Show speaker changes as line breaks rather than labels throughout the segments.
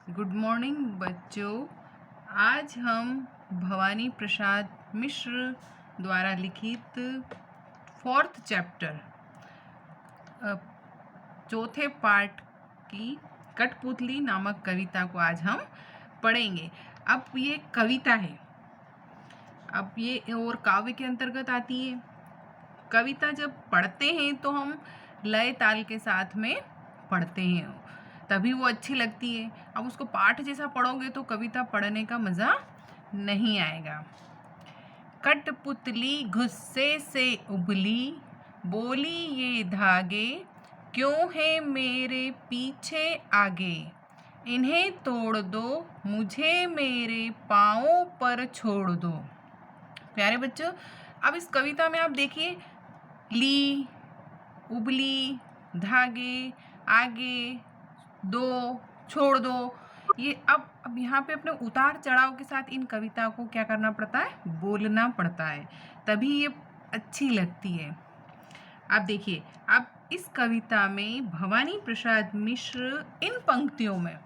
Good morning बच्चों। आज हम भवानी प्रसाद मिश्र द्वारा लिखित 4th चैप्टर चौथे पार्ट की कठपुतली नामक कविता को आज हम पढ़ेंगे। अब ये कविता है, अब ये और काव्य के अंतर्गत आती है। कविता जब पढ़ते हैं तो हम लय ताल के साथ में पढ़ते हैं, तभी वो अच्छी लगती है। अब उसको पाठ जैसा पढ़ोगे तो कविता पढ़ने का मज़ा नहीं आएगा। कठपुतली गुस्से से उबली, बोली ये धागे क्यों है मेरे पीछे आगे, इन्हें तोड़ दो मुझे मेरे पाँवों पर छोड़ दो। प्यारे बच्चों, अब इस कविता में आप देखिए, ली, उबली, धागे, आगे, दो, छोड़ दो, ये अब यहाँ पे अपने उतार चढ़ाव के साथ इन कविता को क्या करना पड़ता है, बोलना पड़ता है, तभी ये अच्छी लगती है। अब देखिए, अब इस कविता में भवानी प्रसाद मिश्र इन पंक्तियों में,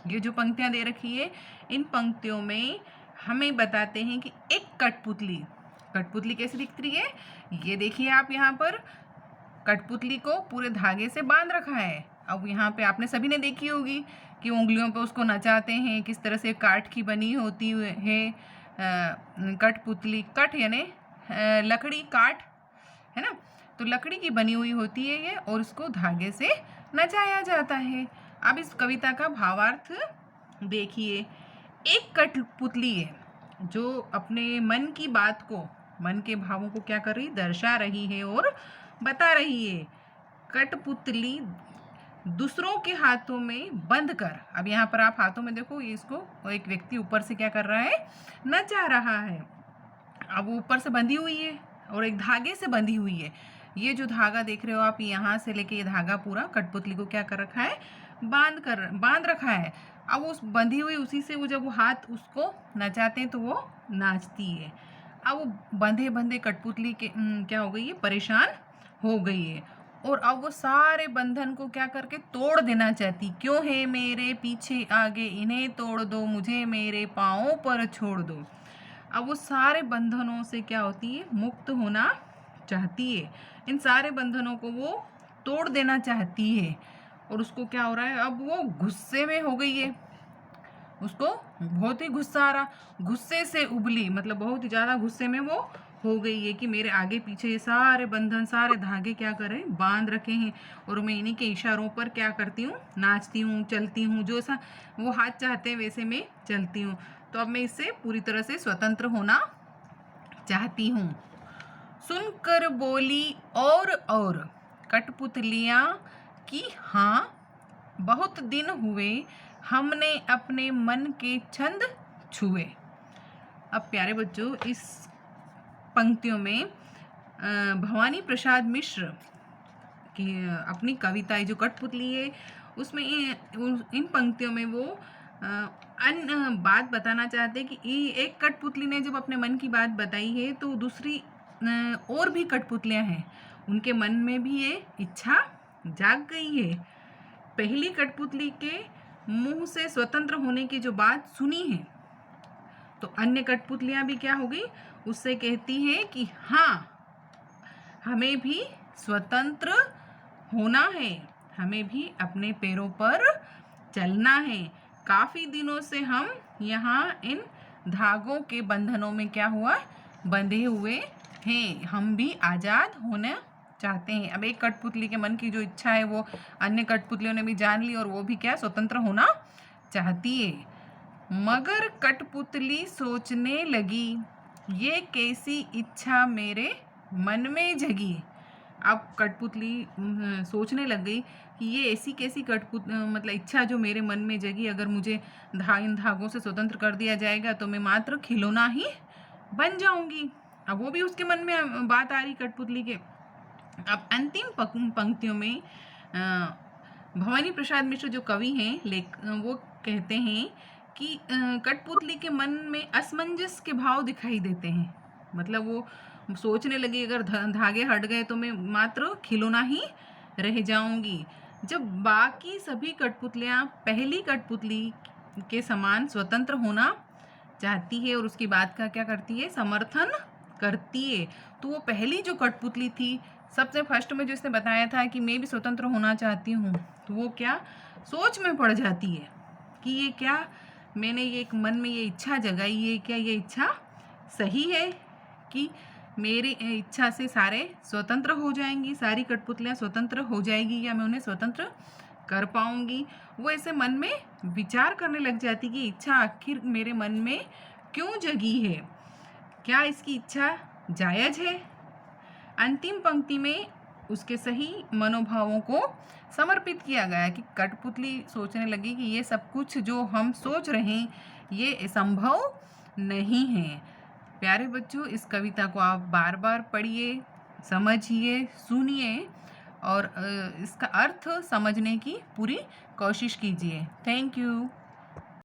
ये जो पंक्तियाँ दे रखी है, इन पंक्तियों में हमें बताते हैं कि एक कठपुतली कैसे दिखती है। ये देखिए, आप यहाँ पर कठपुतली को पूरे धागे से बांध रखा है। अब यहाँ पे आपने सभी ने देखी होगी कि उंगलियों पे उसको नचाते हैं, किस तरह से काठ की बनी होती है कठपुतली। कठ यानी लकड़ी, काठ है ना, तो लकड़ी की बनी हुई होती है ये, और इसको धागे से नचाया जाता है। अब इस कविता का भावार्थ देखिए। एक कठपुतली है जो अपने मन की बात को, मन के भावों को क्या कर रही, दर्शा रही है और बता रही है। कठपुतली दूसरों के हाथों में बंद कर, अब यहाँ पर आप हाथों में देखो, ये इसको एक व्यक्ति ऊपर से क्या कर रहा है, नचा रहा है। अब वो ऊपर से बंधी हुई है और एक धागे से बंधी हुई है। ये जो धागा देख रहे हो आप, यहाँ से लेके ये धागा पूरा कठपुतली को क्या कर रखा है, बांध रखा है। अब उस बंधी हुई उसी से वो जब वो हाथ उसको नचाते हैं तो वो नाचती है। अब वो बंधे बंधे कठपुतली के क्या हो गई है, परेशान हो गई है, और अब वो सारे बंधन को क्या करके तोड़ देना चाहती। क्यों है मेरे पीछे आगे, इन्हें तोड़ दो मुझे मेरे पाँवों पर छोड़ दो। अब वो सारे बंधनों से क्या होती है, मुक्त होना चाहती है। इन सारे बंधनों को वो तोड़ देना चाहती है, और उसको क्या हो रहा है, अब वो गुस्से में हो गई है। उसको बहुत ही गुस्सा आ रहा, गुस्से से उबली मतलब बहुत ही ज़्यादा गुस्से में वो हो गई है कि मेरे आगे पीछे ये सारे बंधन, सारे धागे क्या करें, बांध रखे हैं, और मैं इन्हीं के इशारों पर क्या करती हूँ, नाचती हूँ, चलती हूँ, जो सा वो हाथ चाहते हैं वैसे मैं चलती हूँ। तो अब मैं इससे पूरी तरह से स्वतंत्र होना चाहती हूँ। सुनकर बोली और कठपुतलियाँ की हाँ, बहुत दिन हुए हमने अपने मन के छंद छुए। अब प्यारे बच्चों, इस पंक्तियों में भवानी प्रसाद मिश्र की अपनी कविता जो कठपुतली है, उसमें इन पंक्तियों में वो अन्य बात बताना चाहते हैं कि एक कठपुतली ने जब अपने मन की बात बताई है तो दूसरी और भी कठपुतलियाँ हैं, उनके मन में भी ये इच्छा जाग गई है। पहली कठपुतली के मुंह से स्वतंत्र होने की जो बात सुनी है, तो अन्य कठपुतलियाँ भी क्या हो गई, उससे कहती है कि हाँ, हमें भी स्वतंत्र होना है, हमें भी अपने पैरों पर चलना है। काफ़ी दिनों से हम यहाँ इन धागों के बंधनों में क्या हुआ, बंधे हुए हैं, हम भी आज़ाद होना चाहते हैं। अब एक कठपुतली के मन की जो इच्छा है वो अन्य कठपुतलियों ने भी जान ली, और वो भी क्या, स्वतंत्र होना चाहती है। मगर कठपुतली सोचने लगी, ये कैसी इच्छा मेरे मन में जगी। अब कठपुतली सोचने लग गई कि ये ऐसी कैसी मतलब इच्छा जो मेरे मन में जगी, अगर मुझे इन धागों से स्वतंत्र कर दिया जाएगा तो मैं मात्र खिलौना ही बन जाऊंगी। अब वो भी उसके मन में बात आ रही कठपुतली के। अब अंतिम पंक्तियों में भवानी प्रसाद मिश्र जो कवि हैं, वो कहते हैं कि कठपुतली के मन में असमंजस के भाव दिखाई देते हैं। मतलब वो सोचने लगी, अगर धागे हट गए तो मैं मात्र खिलौना ही रह जाऊंगी। जब बाकी सभी कठपुतलियाँ पहली कठपुतली के समान स्वतंत्र होना चाहती है और उसकी बात का क्या करती है, समर्थन करती है। तो वो पहली जो कठपुतली थी, सबसे फर्स्ट में जो इसने बताया था कि मैं भी स्वतंत्र होना चाहती हूँ, तो वो क्या सोच में पड़ जाती है कि ये क्या, मैंने ये एक मन में ये इच्छा जगाई है, क्या ये इच्छा सही है कि मेरी इच्छा से सारे स्वतंत्र हो जाएंगी, सारी कठपुतलियाँ स्वतंत्र हो जाएगी, या मैं उन्हें स्वतंत्र कर पाऊंगी। वो ऐसे मन में विचार करने लग जाती कि इच्छा आखिर मेरे मन में क्यों जगी है, क्या इसकी इच्छा जायज़ है। अंतिम पंक्ति में उसके सही मनोभावों को समर्पित किया गया कि कठपुतली सोचने लगी कि ये सब कुछ जो हम सोच रहे हैं ये संभव नहीं है। प्यारे बच्चों, इस कविता को आप बार बार पढ़िए, समझिए, सुनिए और इसका अर्थ समझने की पूरी कोशिश कीजिए। Thank you.